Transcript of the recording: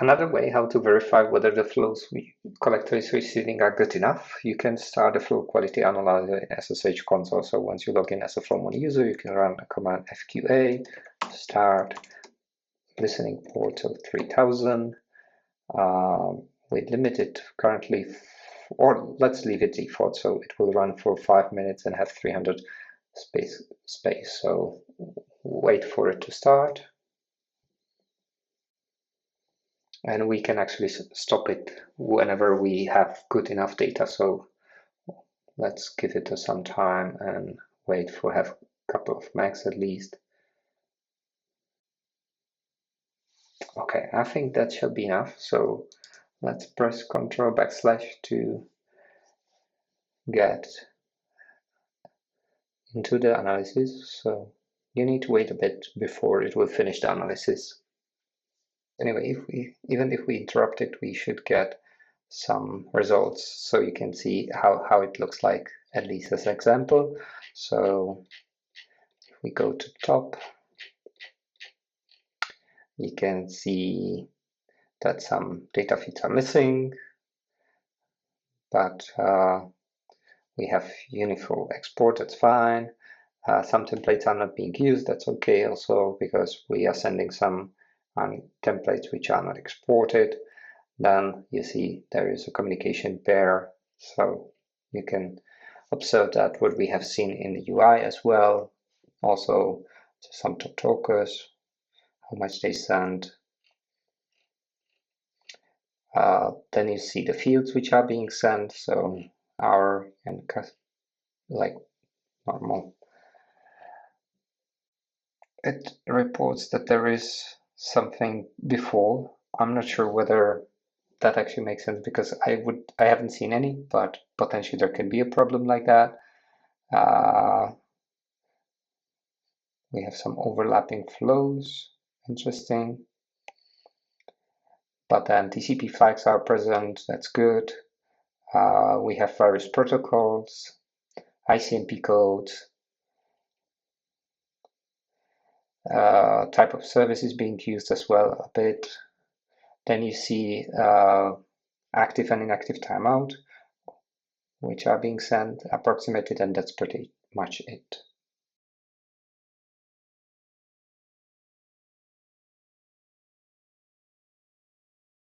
Another way how to verify whether the flows collector is receiving are good enough, you can start a flow quality analyzer in SSH console. So once you log in as a Flowmon user, you can run a command FQA, start listening port of 3000, with limited currently, or let's leave it default, so it will run for 5 minutes and have 300 space. So wait for it to start. And we can actually stop it whenever we have good enough data. So let's give it some time and wait for have a couple of megs at least. Okay, I think that should be enough. So let's press Ctrl / to get into the analysis. So you need to wait a bit before it will finish the analysis. Anyway, even if we interrupt it, we should get some results, so you can see how it looks like, at least as an example. So if we go to top, you can see that some data feeds are missing, but we have uniform export, that's fine. Some templates are not being used, that's okay also, because we are sending some templates which are not exported. Then you see there is a communication pair, so you can observe that what we have seen in the UI as well. Also some talkers, how much they send. Then you see the fields which are being sent, so hour and like normal. It reports that there is something before. I'm not sure whether that actually makes sense, because I haven't seen any, but potentially there can be a problem like that. We have some overlapping flows, interesting. But then TCP flags are present, that's good. We have various protocols, ICMP codes, type of service is being used as well a bit. Then you see active and inactive timeout, which are being sent, approximated, and that's pretty much it.